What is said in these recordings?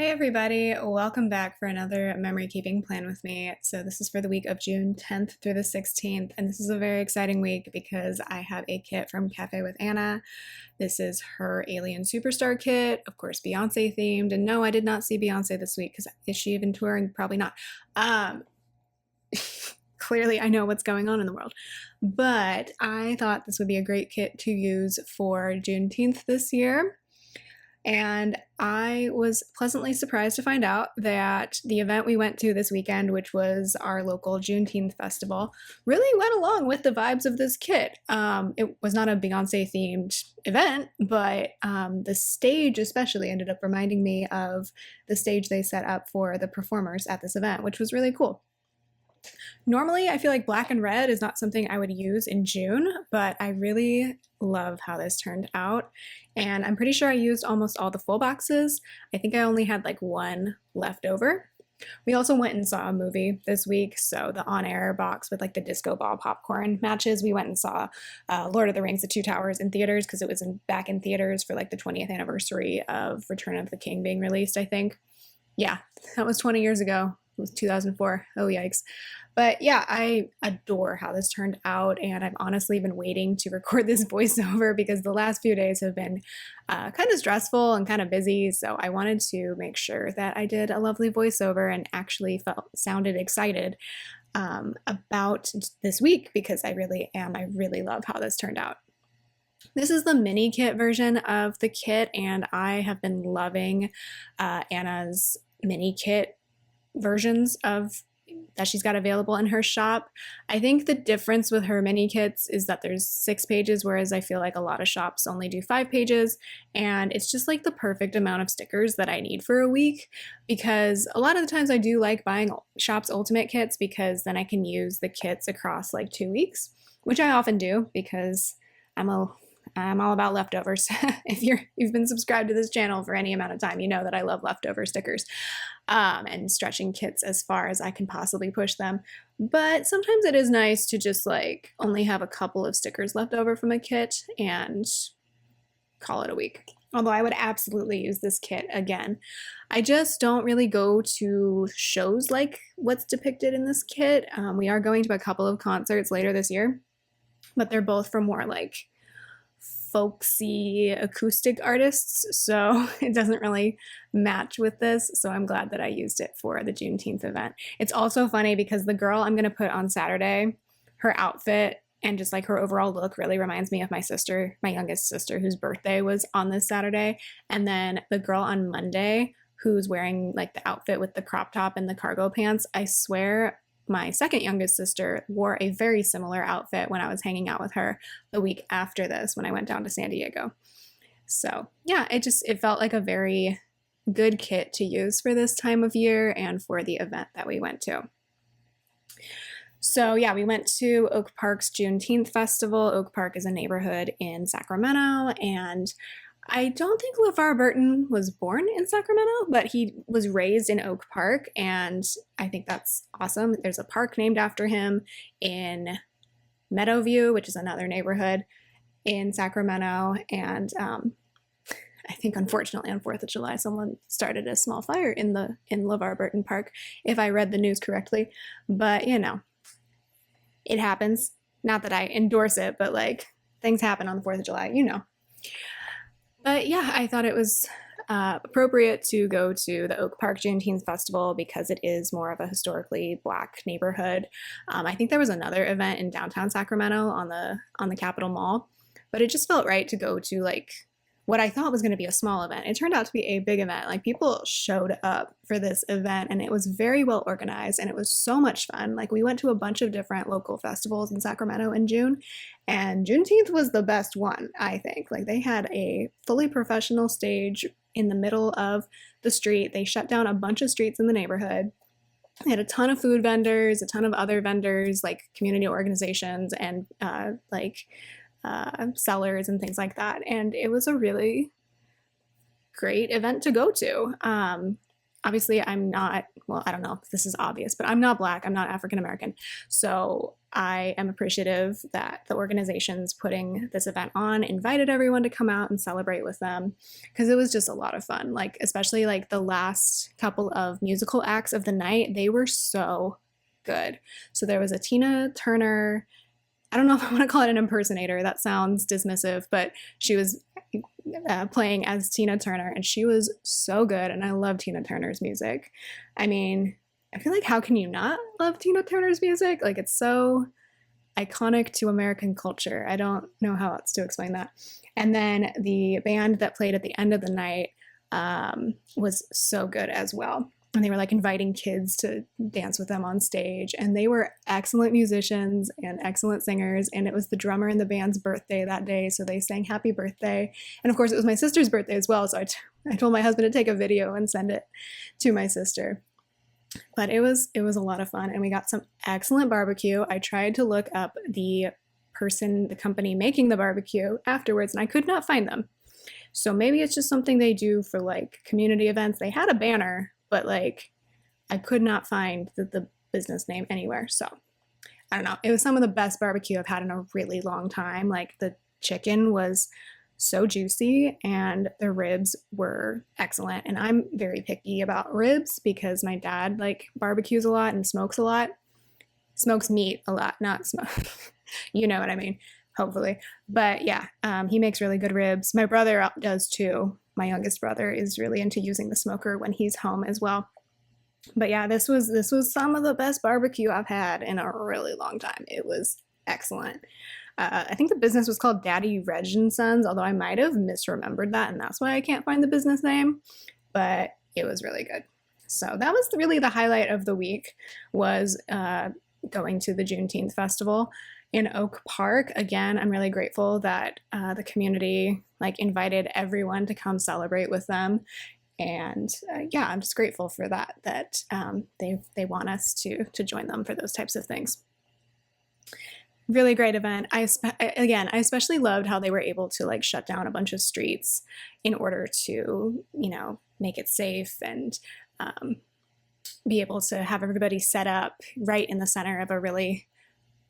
Hey everybody, welcome back for another memory keeping plan with me. So this is for the week of June 10th through the 16th, and this is a very exciting week because I have a kit from Cafe with Anna. This is her Alien Superstar kit, of course Beyonce themed, and no, I did not see Beyonce this week because is she even touring? Probably not. Clearly I know what's going on in the world, but I thought this would be a great kit to use for Juneteenth this year. And I was pleasantly surprised to find out that the event we went to this weekend, which was our local Juneteenth festival, really went along with the vibes of this kit. It was not a Beyonce themed event, but the stage especially ended up reminding me of the stage they set up for the performers at this event, which was really cool. Normally, I feel like black and red is not something I would use in June, but I really love how this turned out. And I'm pretty sure I used almost all the full boxes. I think I only had like one left over. We also went and saw a movie this week, so the on-air box with like the disco ball popcorn matches. We went and saw Lord of the Rings: The Two Towers in theaters because it was back in theaters for like the 20th anniversary of Return of the King being released, I think. Yeah, that was 20 years ago. It was 2004. Oh, yikes. But yeah, I adore how this turned out, and I've honestly been waiting to record this voiceover because the last few days have been kind of stressful and kind of busy, so I wanted to make sure that I did a lovely voiceover and actually sounded excited about this week because I really love how this turned out. This is the mini kit version of the kit, and I have been loving Anna's mini kit versions of that she's got available in her shop. I think the difference with her mini kits is that there's 6 pages, whereas I feel like a lot of shops only do 5 pages, and it's just like the perfect amount of stickers that I need for a week, because a lot of the times I do like buying Shop's Ultimate kits because then I can use the kits across like 2 weeks, which I often do because I'm all about leftovers. If you've been subscribed to this channel for any amount of time, you know that I love leftover stickers and stretching kits as far as I can possibly push them. But sometimes it is nice to just like only have a couple of stickers left over from a kit and call it a week. Although I would absolutely use this kit again. I just don't really go to shows like what's depicted in this kit. We are going to a couple of concerts later this year, but they're both for more like folksy acoustic artists, so it doesn't really match with this, so I'm glad that I used it for the Juneteenth event. It's also funny because the girl I'm going to put on Saturday, her outfit and just like her overall look really reminds me of my sister, my youngest sister, whose birthday was on this Saturday, and then the girl on Monday who's wearing like the outfit with the crop top and the cargo pants, I swear my second youngest sister wore a very similar outfit when I was hanging out with her the week after this when I went down to San Diego. So yeah, it felt like a very good kit to use for this time of year and for the event that we went to. So yeah, we went to Oak Park's Juneteenth Festival. Oak Park is a neighborhood in Sacramento, and I don't think LeVar Burton was born in Sacramento, but he was raised in Oak Park, and I think that's awesome. There's a park named after him in Meadowview, which is another neighborhood in Sacramento, and I think unfortunately on 4th of July someone started a small fire in LeVar Burton Park, if I read the news correctly, but you know, it happens. Not that I endorse it, but like things happen on the 4th of July, you know. But yeah, I thought it was appropriate to go to the Oak Park Juneteenth Festival because it is more of a historically Black neighborhood. I think there was another event in downtown Sacramento on the Capitol Mall, but it just felt right to go to like what I thought was going to be a small event. It turned out to be a big event. Like people showed up for this event, and it was very well organized, and it was so much fun. Like we went to a bunch of different local festivals in Sacramento in June, and Juneteenth was the best one, I think. Like they had a fully professional stage in the middle of the street. They shut down a bunch of streets in the neighborhood. They had a ton of food vendors, a ton of other vendors, like community organizations and sellers and things like that. And it was a really great event to go to. Obviously, I'm not, well, I don't know if this is obvious, but I'm not Black, I'm not African American. So I am appreciative that the organizations putting this event on invited everyone to come out and celebrate with them, because it was just a lot of fun. Like, especially like the last couple of musical acts of the night, they were so good. So there was a Tina Turner, I don't know if I want to call it an impersonator, that sounds dismissive, but she was playing as Tina Turner, and she was so good, and I love Tina Turner's music. I mean, I feel like how can you not love Tina Turner's music? Like, it's so iconic to American culture. I don't know how else to explain that. And then the band that played at the end of the night was so good as well. And they were like inviting kids to dance with them on stage. And they were excellent musicians and excellent singers. And it was the drummer in the band's birthday that day. So they sang happy birthday. And of course, it was my sister's birthday as well. So I told my husband to take a video and send it to my sister. But it was a lot of fun, and we got some excellent barbecue. I tried to look up the company making the barbecue afterwards, and I could not find them. So maybe it's just something they do for like community events. They had a banner, but like I could not find the business name anywhere. So I don't know. It was some of the best barbecue I've had in a really long time. Like, the chicken was so juicy and the ribs were excellent. And I'm very picky about ribs because my dad like barbecues a lot and smokes a lot. Smokes meat a lot, not smoke. You know what I mean, hopefully. But yeah, he makes really good ribs. My brother does too. My youngest brother is really into using the smoker when he's home as well. But yeah, this was some of the best barbecue I've had in a really long time. It was excellent. I think the business was called Daddy Reg and Sons, although I might have misremembered that, and that's why I can't find the business name. But it was really good. So that was really the highlight of the week, was going to the Juneteenth festival in Oak Park. Again, I'm really grateful that the community like invited everyone to come celebrate with them. And yeah, I'm just grateful for that they want us to join them for those types of things. Really great event. I especially loved how they were able to like shut down a bunch of streets in order to, make it safe and be able to have everybody set up right in the center of a really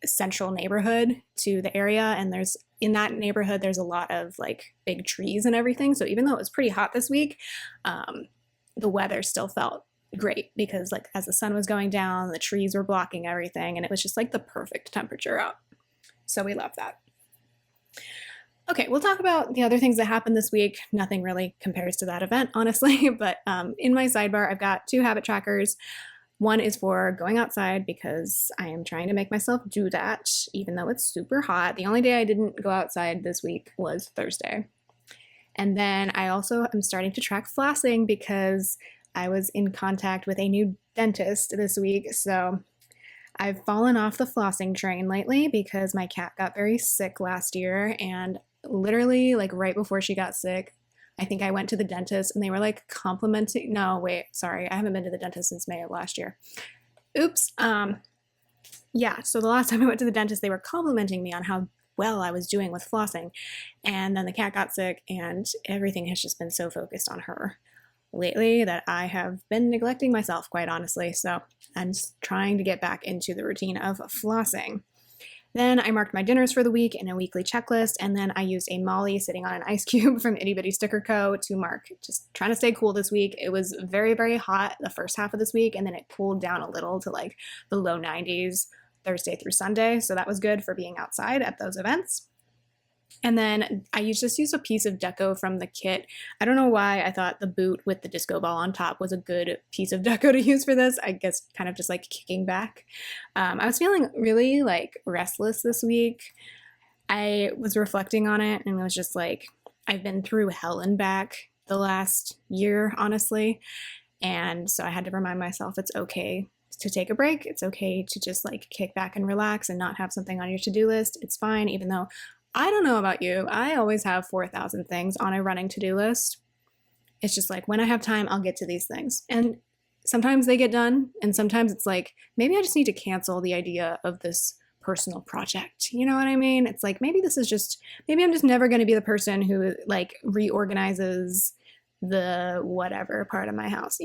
central neighborhood to the area. And in that neighborhood, there's a lot of like big trees and everything. So even though it was pretty hot this week, the weather still felt great because like as the sun was going down, the trees were blocking everything, and it was just like the perfect temperature out. So we love that. Okay, we'll talk about the other things that happened this week. Nothing really compares to that event, honestly, but in my sidebar, I've got 2 habit trackers. One is for going outside because I am trying to make myself do that, even though it's super hot. The only day I didn't go outside this week was Thursday. And then I also am starting to track flossing because I was in contact with a new dentist this week. So I've fallen off the flossing train lately because my cat got very sick last year, and literally like right before she got sick, I think I went to the dentist and they were like complimenting. No, wait, sorry. I haven't been to the dentist since May of last year. Oops. Yeah. So the last time I went to the dentist, they were complimenting me on how well I was doing with flossing. And then the cat got sick, and everything has just been so focused on her lately that I have been neglecting myself, quite honestly. So I'm just trying to get back into the routine of flossing. Then I marked my dinners for the week in a weekly checklist, and then I used a Molly sitting on an ice cube from Itty Bitty Sticker Co. to mark, just trying to stay cool this week. It was very, very hot the first half of this week, and then it cooled down a little to like the low 90s Thursday through Sunday, so that was good for being outside at those events. And then I just used a piece of deco from the kit. I don't know why I thought the boot with the disco ball on top was a good piece of deco to use for this. I guess kind of just like kicking back. I was feeling really like restless this week. I was reflecting on it and was just like, I've been through hell and back the last year, honestly. And so I had to remind myself it's okay to take a break. It's okay to just like kick back and relax and not have something on your to-do list. It's fine, even though I don't know about you, I always have 4,000 things on a running to-do list. It's just like, when I have time, I'll get to these things. And sometimes they get done, and sometimes it's like, maybe I just need to cancel the idea of this personal project. You know what I mean? It's like, maybe I'm just never going to be the person who like reorganizes the whatever part of my house,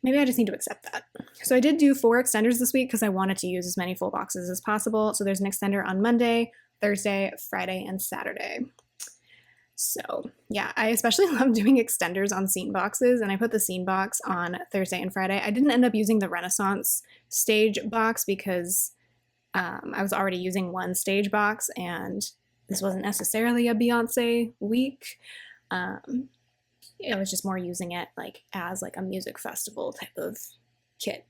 maybe I just need to accept that. So I did do 4 extenders this week because I wanted to use as many full boxes as possible. So there's an extender on Monday, Thursday, Friday, and Saturday. So yeah, I especially love doing extenders on scene boxes, and I put the scene box on Thursday and Friday. I didn't end up using the Renaissance stage box because I was already using one stage box, and this wasn't necessarily a Beyonce week. I was just more using it like as like a music festival type of kit.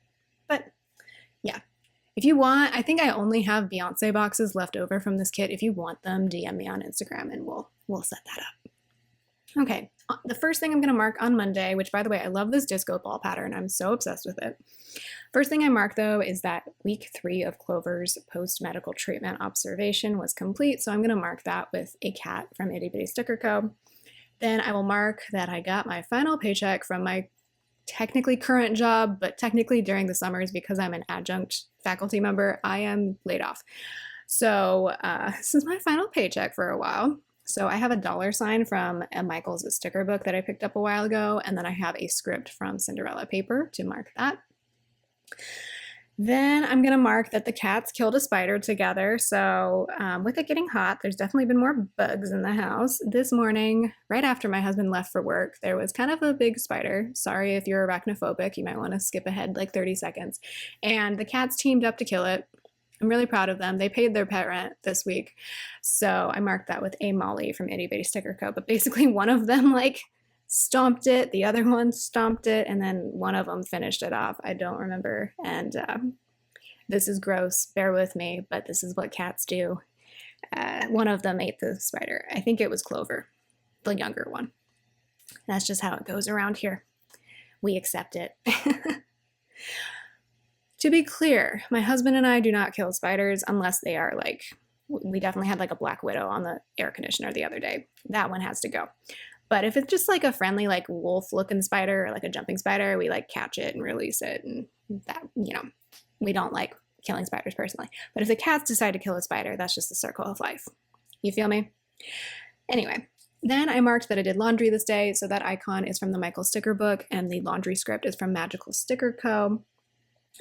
But yeah, if you want, I think I only have Beyonce boxes left over from this kit. If you want them, DM me on Instagram and we'll set that up. Okay, the first thing I'm going to mark on Monday, which by the way, I love this disco ball pattern. I'm so obsessed with it. First thing I mark though is that week 3 of Clover's post-medical treatment observation was complete. So I'm going to mark that with a cat from Itty Bitty Sticker Co. Then I will mark that I got my final paycheck from my technically current job, but technically during the summers because I'm an adjunct faculty member, I am laid off. So this is my final paycheck for a while. So I have a $ from a Michael's sticker book that I picked up a while ago, and then I have a script from Cinderella paper to mark that. Then I'm going to mark that the cats killed a spider together. So with it getting hot, there's definitely been more bugs in the house. This morning, right after my husband left for work, there was kind of a big spider. Sorry if you're arachnophobic, you might want to skip ahead like 30 seconds. And the cats teamed up to kill it. I'm really proud of them. They paid their pet rent this week. So I marked that with a Molly from Itty Bitty Sticker Co. But basically one of them like stomped it, the other one stomped it, and then one of them finished it off. I don't remember. And this is gross, bear with me, but this is what cats do. One of them ate the spider. I think it was Clover, the younger one. That's just how it goes around here. We accept it. To be clear, my husband and I do not kill spiders unless they are like, we definitely had like a black widow on the air conditioner the other day. That one has to go. But if it's just like a friendly like wolf looking spider or like a jumping spider, we like catch it and release it, and that, you know, we don't like killing spiders personally. But if the cats decide to kill a spider, that's just the circle of life. You feel me? Anyway, then I marked that I did laundry this day. So that icon is from the Michael sticker book and the laundry script is from Magical Sticker Co.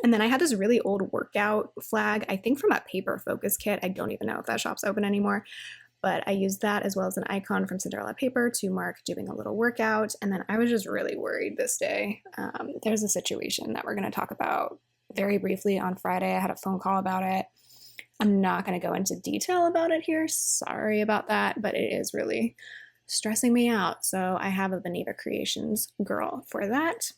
And then I had this really old workout flag, I think from a paper focus kit. I don't even know if that shop's open anymore. But I used that as well as an icon from Cinderella paper to mark doing a little workout. And then I was just really worried this day. There's a situation that we're going to talk about very briefly on Friday. I had a phone call about it. I'm not going to go into detail about it here. Sorry about that, but it is really stressing me out. So I have a Beneva Creations girl for that.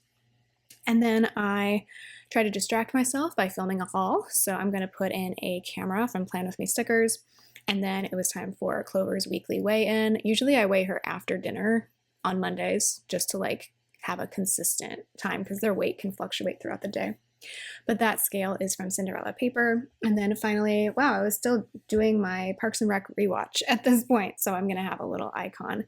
And then I try to distract myself by filming a haul. So I'm going to put in a camera from Plan With Me stickers. And then it was time for Clover's weekly weigh-in. Usually I weigh her after dinner on Mondays just to like have a consistent time because their weight can fluctuate throughout the day. But that scale is from Cinderella paper. And then finally, wow, I was still doing my Parks and Rec rewatch at this point. So I'm going to have a little icon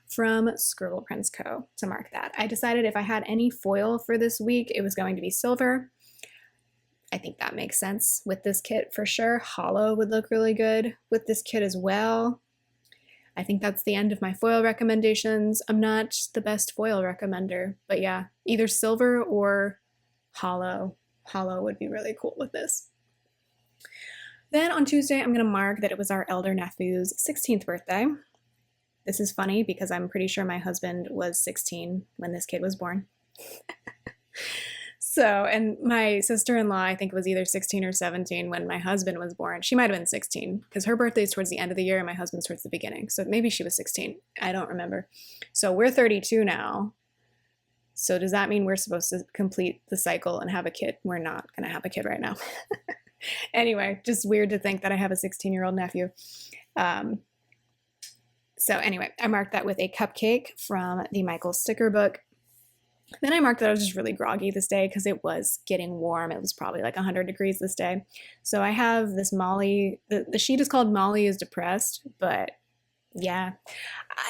from Scribble Prints Co. to mark that. I decided if I had any foil for this week, it was going to be silver. I think that makes sense with this kit for sure. Hollow would look really good with this kit as well. I think that's the end of my foil recommendations. I'm not the best foil recommender, but yeah, either silver or hollow. Hollow would be really cool with this. Then on Tuesday, I'm going to mark that it was our elder nephew's 16th birthday. This is funny because I'm pretty sure my husband was 16 when this kid was born. So, and my sister-in-law, I think was either 16 or 17 when my husband was born. She might have been 16 because her birthday's towards the end of the year and my husband's towards the beginning. So maybe she was 16. I don't remember. So we're 32 now. So does that mean we're supposed to complete the cycle and have a kid? We're not going to have a kid right now. Anyway, just weird to think that I have a 16-year-old nephew. So anyway, I marked that with a cupcake from the Michael sticker book. Then I marked that I was just really groggy this day because it was getting warm. It was probably like 100 degrees this day. So I have this Molly, the sheet is called Molly is Depressed, but yeah,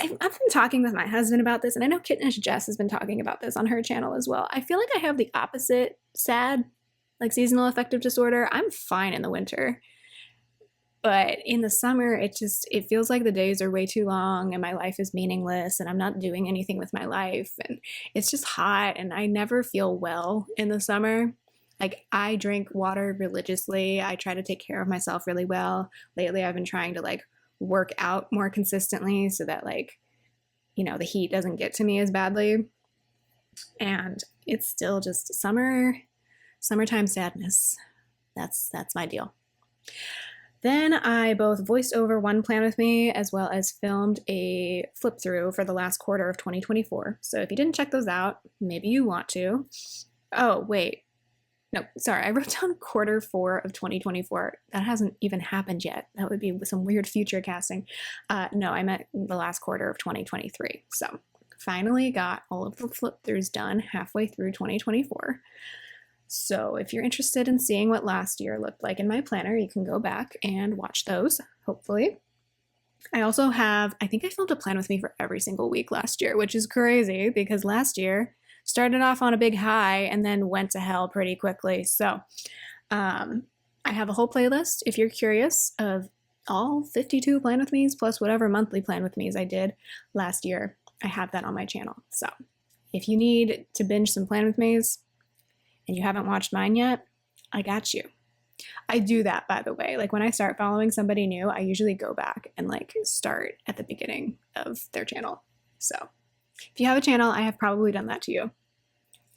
I've been talking with my husband about this, and I know Kittenish Jess has been talking about this on her channel as well. I feel like I have the opposite SAD, like seasonal affective disorder. I'm fine in the winter, But in the summer, it feels like the days are way too long and my life is meaningless and I'm not doing anything with my life. And it's just hot and I never feel well in the summer. Like, I drink water religiously. I try to take care of myself really well. Lately, I've been trying to like work out more consistently so that like, the heat doesn't get to me as badly. And it's still just summertime sadness. That's my deal. Then I both voiced over one plan with me as well as filmed a flip through for the last quarter of 2024. So if you didn't check those out, maybe you want to. Oh, wait. No, sorry, I wrote down quarter 4 of 2024. That hasn't even happened yet. That would be some weird future casting. No, I meant the last quarter of 2023. So finally got all of the flip throughs done halfway through 2024. So if you're interested in seeing what last year looked like in my planner, you can go back and watch those, hopefully. I also I think I filmed a plan with me for every single week last year, which is crazy because last year started off on a big high and then went to hell pretty quickly. So I have a whole playlist, if you're curious, of all 52 plan with me's plus whatever monthly plan with me's I did last year. I have that on my channel. So if you need to binge some plan with me's, and you haven't watched mine yet, I got you. I do that, by the way. Like, when I start following somebody new, I usually go back and like start at the beginning of their channel. So if you have a channel, I have probably done that to you.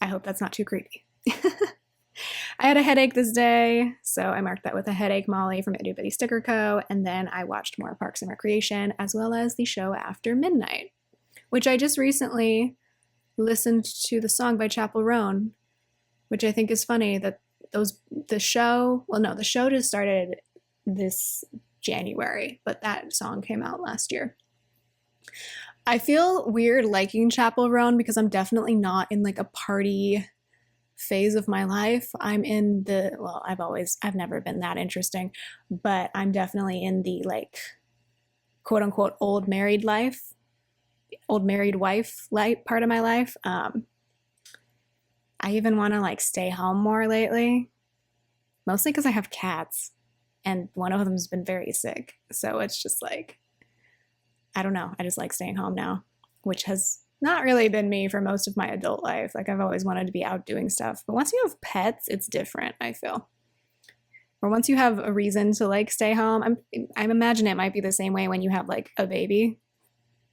I hope that's not too creepy. I had a headache this day, so I marked that with a headache Molly from Itty Bitty Sticker Co. And then I watched more Parks and Recreation, as well as the show After Midnight, which I just recently listened to the song by Chappell Roan, which I think is funny that the show just started this January, but that song came out last year. I feel weird liking Chappell Roan because I'm definitely not in like a party phase of my life. I'm in I've never been that interesting, but I'm definitely in the like quote unquote old married wife light part of my life. I even want to like stay home more lately, mostly because I have cats and one of them's been very sick. So it's just like, I don't know. I just like staying home now, which has not really been me for most of my adult life. Like, I've always wanted to be out doing stuff. But once you have pets, it's different, I feel. Or once you have a reason to like stay home, I imagine it might be the same way when you have like a baby.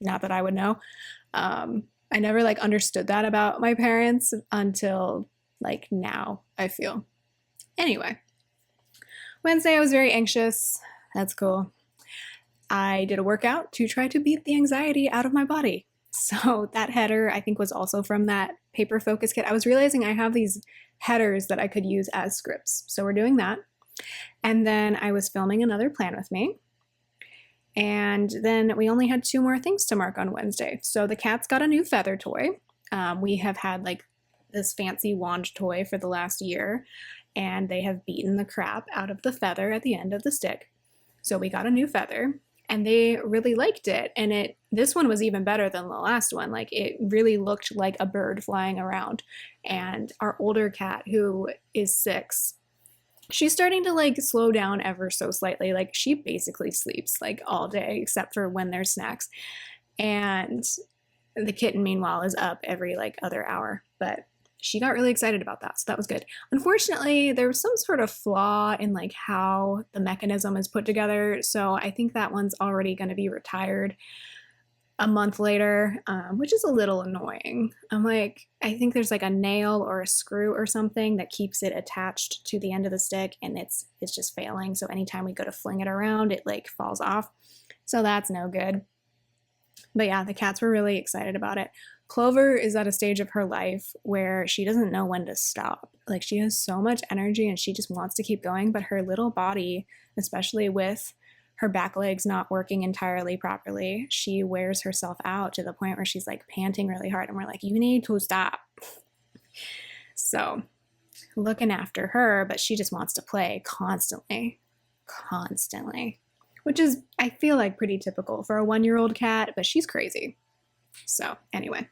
Not that I would know. I never like understood that about my parents until like now, I feel. Anyway, Wednesday I was very anxious. That's cool. I did a workout to try to beat the anxiety out of my body. So that header I think was also from that paper focus kit. I was realizing I have these headers that I could use as scripts. So we're doing that. And then I was filming another plan with me. And then we only had 2 more things to mark on Wednesday. So the cats got a new feather toy. We have had like this fancy wand toy for the last year, and they have beaten the crap out of the feather at the end of the stick. So we got a new feather, and they really liked it. And this one was even better than the last one. Like, it really looked like a bird flying around. And our older cat, who is 6, she's starting to like slow down ever so slightly. Like, she basically sleeps like all day except for when there's snacks. And the kitten, meanwhile, is up every like other hour. But she got really excited about that, so that was good. Unfortunately, there was some sort of flaw in like how the mechanism is put together. So I think that one's already going to be retired a month later, which is a little annoying. I'm like, I think there's like a nail or a screw or something that keeps it attached to the end of the stick, and it's just failing. So anytime we go to fling it around, it like falls off. So that's no good. But yeah, the cats were really excited about it. Clover is at a stage of her life where she doesn't know when to stop. Like, she has so much energy and she just wants to keep going, but her little body, especially with her back legs not working entirely properly, she wears herself out to the point where she's like panting really hard, and we're like, you need to stop. So looking after her, but she just wants to play constantly, which is, I feel like, pretty typical for a 1-year-old cat, but she's crazy. So anyway,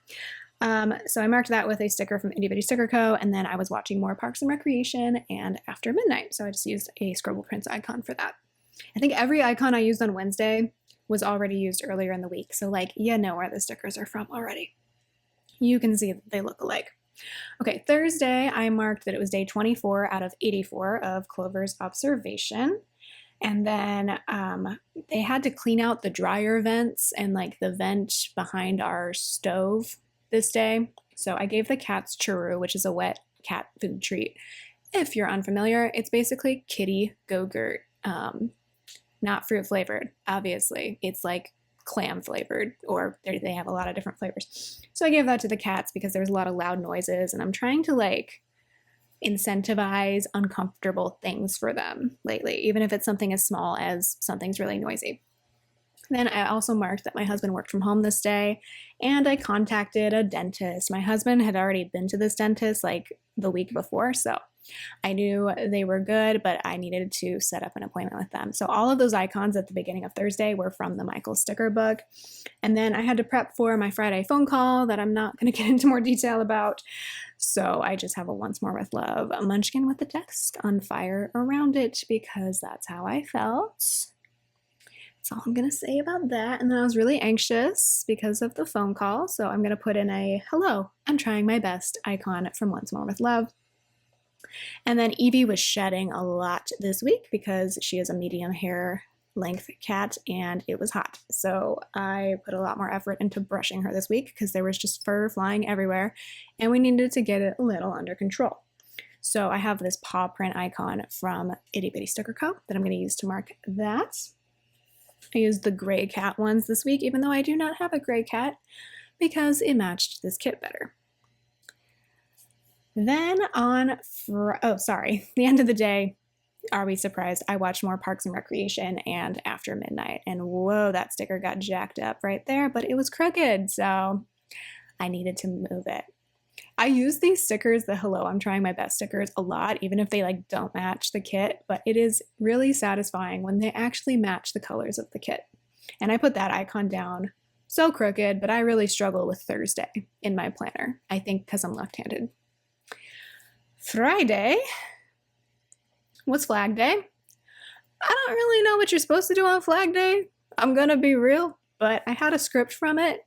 so I marked that with a sticker from Itty Bitty Sticker Co. And then I was watching more Parks and Recreation and After Midnight. So I just used a Scribble Prints icon for that. I think every icon I used on Wednesday was already used earlier in the week. So like, you know where the stickers are from already. You can see that they look alike. Okay, Thursday, I marked that it was day 24 out of 84 of Clover's observation. And then they had to clean out the dryer vents and like the vent behind our stove this day. So I gave the cats churro, which is a wet cat food treat. If you're unfamiliar, it's basically kitty go-gurt, not fruit flavored, obviously. It's like clam flavored, or they have a lot of different flavors. So I gave that to the cats because there's a lot of loud noises, and I'm trying to like incentivize uncomfortable things for them lately, even if it's something as small as something's really noisy. Then I also marked that my husband worked from home this day, and I contacted a dentist. My husband had already been to this dentist like the week before, so I knew they were good, but I needed to set up an appointment with them. So all of those icons at the beginning of Thursday were from the Michael sticker book. And then I had to prep for my Friday phone call that I'm not going to get into more detail about. So I just have a once more with love munchkin with the desk on fire around it because that's how I felt. That's all I'm going to say about that. And then I was really anxious because of the phone call. So I'm going to put in a hello, I'm trying my best icon from Once More with Love. And then Evie was shedding a lot this week because she is a medium hair length cat and it was hot. So I put a lot more effort into brushing her this week because there was just fur flying everywhere and we needed to get it a little under control. So I have this paw print icon from Itty Bitty Sticker Co. that I'm going to use to mark that. I used the gray cat ones this week, even though I do not have a gray cat, because it matched this kit better. Then on, the end of the day, are we surprised? I watched more Parks and Recreation and After Midnight, and whoa, that sticker got jacked up right there, but it was crooked, so I needed to move it. I use these stickers, the Hello, I'm Trying My Best stickers, a lot, even if they like don't match the kit, but it is really satisfying when they actually match the colors of the kit. And I put that icon down so crooked, but I really struggle with Thursday in my planner, I think because I'm left-handed. Friday was Flag Day. I don't really know what you're supposed to do on Flag Day. I'm gonna be real, but I had a script from it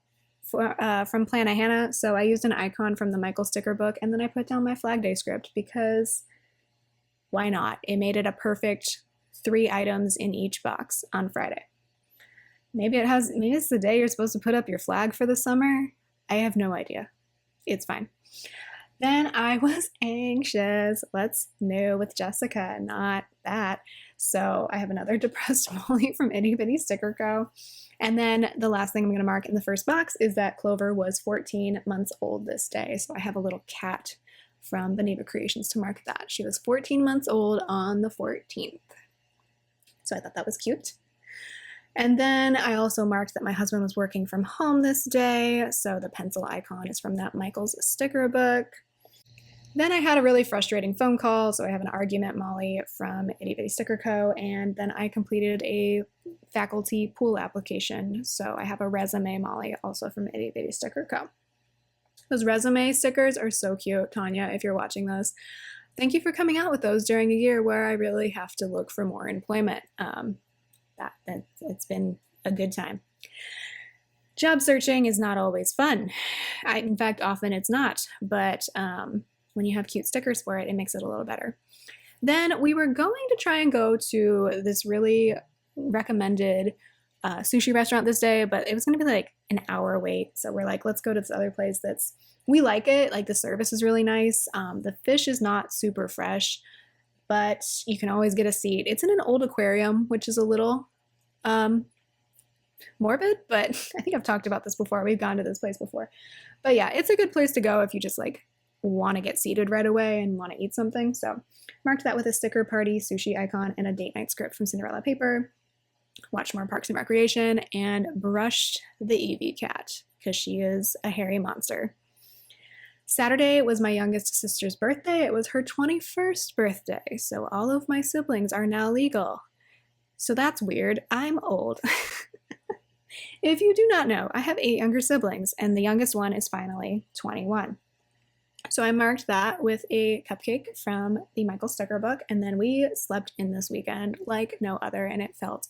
from Plan a Hannah, so I used an icon from the Michael sticker book, and then I put down my Flag Day script because why not? It made it a perfect 3 items in each box on Friday. Maybe it's the day you're supposed to put up your flag for the summer. I have no idea. It's fine. Then I was anxious. What's new with Jessica? Not that. So I have another depressed Molly from Itty Bitty Sticker Co. And then the last thing I'm going to mark in the first box is that Clover was 14 months old this day. So I have a little cat from Beneva Creations to mark that. She was 14 months old on the 14th. So I thought that was cute. And then I also marked that my husband was working from home this day. So the pencil icon is from that Michael's sticker book. Then I had a really frustrating phone call, so I have an argument Molly from Itty Bitty Sticker Co. And then I completed a faculty pool application, so I have a resume Molly also from Itty Bitty Sticker Co. Those resume stickers are so cute, Tanya, if you're watching those. Thank you for coming out with those during a year where I really have to look for more employment. It's been a good time. Job searching is not always fun. In fact, often it's not, but when you have cute stickers for it, it makes it a little better. Then we were going to try and go to this really recommended sushi restaurant this day, but it was going to be like an hour wait. So we're like, let's go to this other place we like it. Like the service is really nice. The fish is not super fresh, but you can always get a seat. It's in an old aquarium, which is a little morbid, but I think I've talked about this before. We've gone to this place before. But yeah, it's a good place to go if you just like want to get seated right away and want to eat something. So marked that with a sticker party, sushi icon, and a date night script from Cinderella paper. Watched more Parks and Recreation and brushed the Evie cat because she is a hairy monster. Saturday was my youngest sister's birthday. It was her 21st birthday. So all of my siblings are now legal. So that's weird. I'm old. If you do not know, I have 8 younger siblings and the youngest one is finally 21. So I marked that with a cupcake from the Michael Stucker book, and then we slept in this weekend like no other, and it felt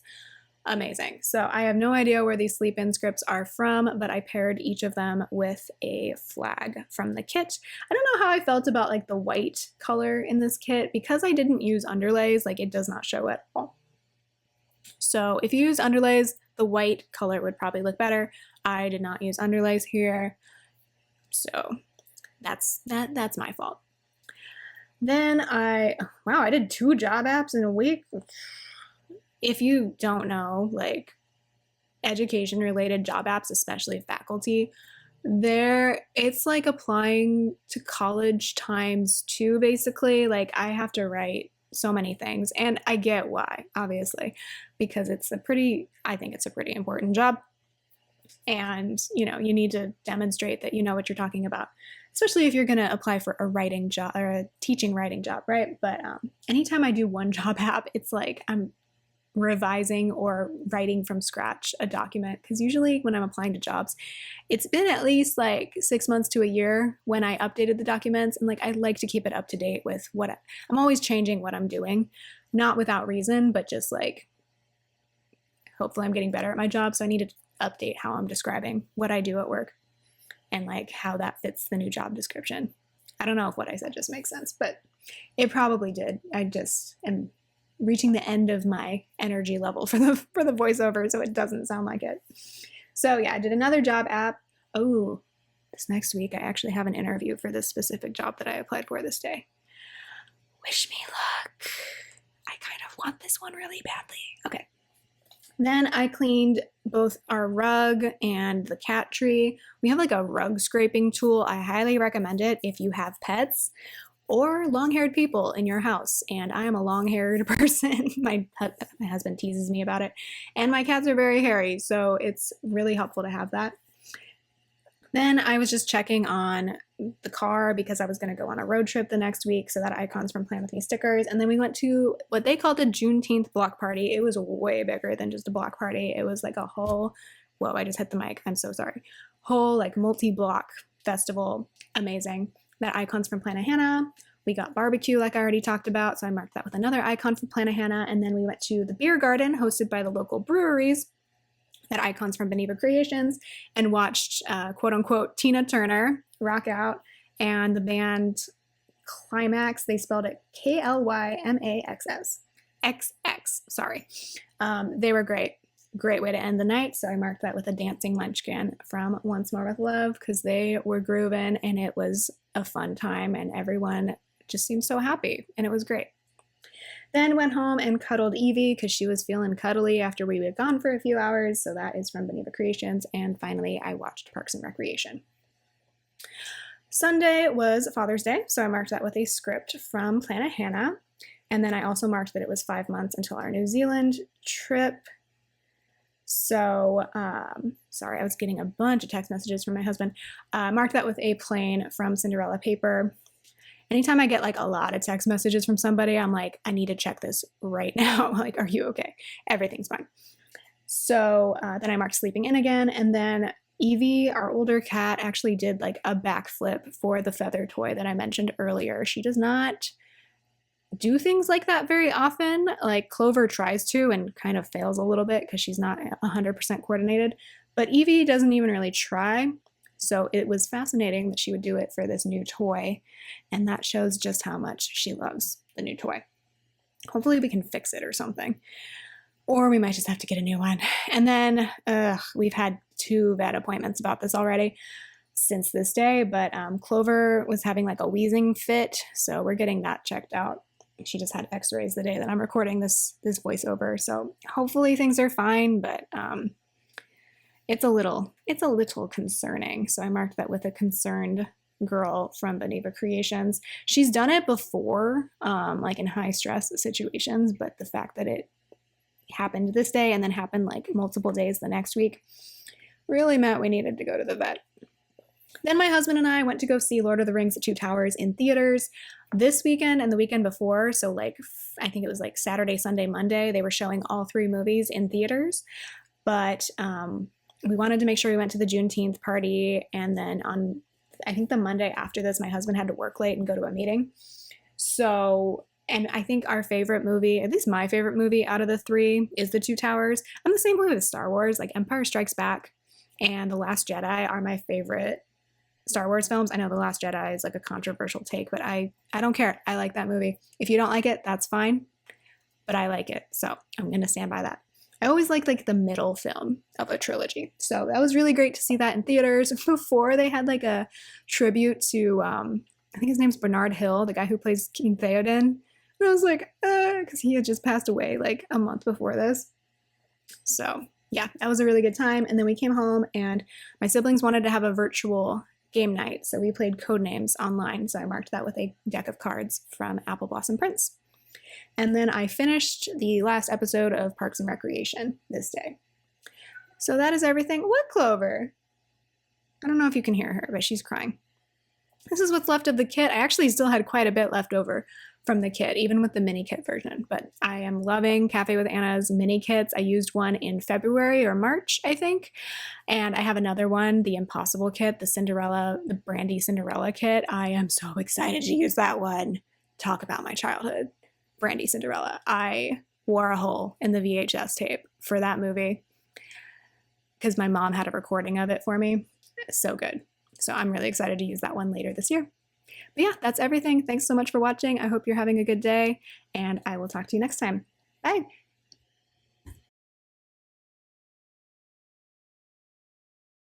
amazing. So I have no idea where these sleep-in scripts are from, but I paired each of them with a flag from the kit. I don't know how I felt about like the white color in this kit because I didn't use underlays, like it does not show at all. So if you use underlays, the white color would probably look better. I did not use underlays here, so that's my fault. Then I did 2 job apps in a week. If you don't know, like education related job apps, especially faculty, it's like applying to college times 2 basically. Like I have to write so many things, and I get why, obviously, because I think it's a pretty important job. And you need to demonstrate that you know what you're talking about, especially if you're going to apply for a writing job or a teaching writing job, right? But anytime I do one job app, it's like I'm revising or writing from scratch a document, because usually when I'm applying to jobs, it's been at least like 6 months to a year when I updated the documents, and like I like to keep it up to date with I'm always changing what I'm doing, not without reason, but just like hopefully I'm getting better at my job, so I need to update how I'm describing what I do at work and like how that fits the new job description. I don't know if what I said just makes sense, but it probably did. I just am reaching the end of my energy level for the voiceover, so it doesn't sound like it. So yeah, I did another job app. Oh, this next week I actually have an interview for this specific job that I applied for this day. Wish me luck. I kind of want this one really badly. Okay. Then I cleaned both our rug and the cat tree. We have like a rug scraping tool. I highly recommend it if you have pets or long-haired people in your house. And I am a long-haired person. My husband teases me about it. And my cats are very hairy, so it's really helpful to have that. Then I was just checking on the car because I was going to go on a road trip the next week, so that icons from Plan With Me stickers. And then we went to what they called a Juneteenth block party. It was way bigger than just a block party. It was like a whole, whoa, I just hit the mic. I'm so sorry. Whole like multi-block festival. Amazing. That icons from Planet Hannah. We got barbecue like I already talked about, so I marked that with another icon from Planet Hannah. And then we went to the beer garden hosted by the local breweries, that icons from Beneva Creations, and watched quote unquote Tina Turner rock out, and the band Climax, they spelled it K-L-Y-M-A-X-S. XX, sorry. They were great. Great way to end the night, so I marked that with a dancing munchkin from Once More With Love, because they were grooving and it was a fun time and everyone just seemed so happy and it was great. Then went home and cuddled Evie because she was feeling cuddly after we had gone for a few hours, so that is from Beneva Creations. And finally, I watched Parks and Recreation. Sunday was Father's Day, so I marked that with a script from Planet Hannah. And then I also marked that it was 5 months until our New Zealand trip. So, sorry, I was getting a bunch of text messages from my husband. Marked that with a plain from Cinderella paper. Anytime I get like a lot of text messages from somebody, I'm like, I need to check this right now. Like, are you okay? Everything's fine. So then I marked sleeping in again. And then Evie, our older cat, actually did like a backflip for the feather toy that I mentioned earlier. She does not do things like that very often. Like Clover tries to and kind of fails a little bit because she's not 100% coordinated. But Evie doesn't even really try. So it was fascinating that she would do it for this new toy, and that shows just how much she loves the new toy. Hopefully we can fix it or something, or we might just have to get a new one. And then we've had 2 bad appointments about this already since this day, but Clover was having like a wheezing fit, so we're getting that checked out. She just had x-rays the day that I'm recording this voiceover, so hopefully things are fine, but it's a little concerning. So I marked that with a concerned girl from Beneva Creations. She's done it before, like in high stress situations, but the fact that it happened this day and then happened like multiple days the next week really meant we needed to go to the vet. Then my husband and I went to go see Lord of the Rings: The Two Towers in theaters this weekend and the weekend before. So like, I think it was like Saturday, Sunday, Monday, they were showing all 3 movies in theaters. But we wanted to make sure we went to the Juneteenth party, and then on I think the Monday after this, my husband had to work late and go to a meeting. So, and I think our favorite movie, at least my favorite movie out of the three, is The Two Towers. I'm the same way with Star Wars. Like Empire Strikes Back and The Last Jedi are my favorite Star Wars films. I know The Last Jedi is like a controversial take, but I don't care. I like that movie. If you don't like it, that's fine, but I like it. So I'm going to stand by that. I always like the middle film of a trilogy. So that was really great to see that in theaters. Before they had like a tribute to, I think his name's Bernard Hill, the guy who plays King Theoden. And I was like, because he had just passed away like a month before this. So yeah, that was a really good time. And then we came home and my siblings wanted to have a virtual game night. So we played Codenames online. So I marked that with a deck of cards from Apple Blossom Prince. And then I finished the last episode of Parks and Recreation this day. So that is everything. What, Clover? I don't know if you can hear her, but she's crying. This is what's left of the kit. I actually still had quite a bit left over from the kit, even with the mini kit version. But I am loving Cafe with Anna's mini kits. I used one in February or March, I think. And I have another one, the Impossible kit, the Brandy Cinderella kit. I am so excited to use that one. Talk about my childhood. Brandy Cinderella. I wore a hole in the VHS tape for that movie because my mom had a recording of it for me. So good. So I'm really excited to use that one later this year. But yeah, that's everything. Thanks so much for watching. I hope you're having a good day, and I will talk to you next time. Bye.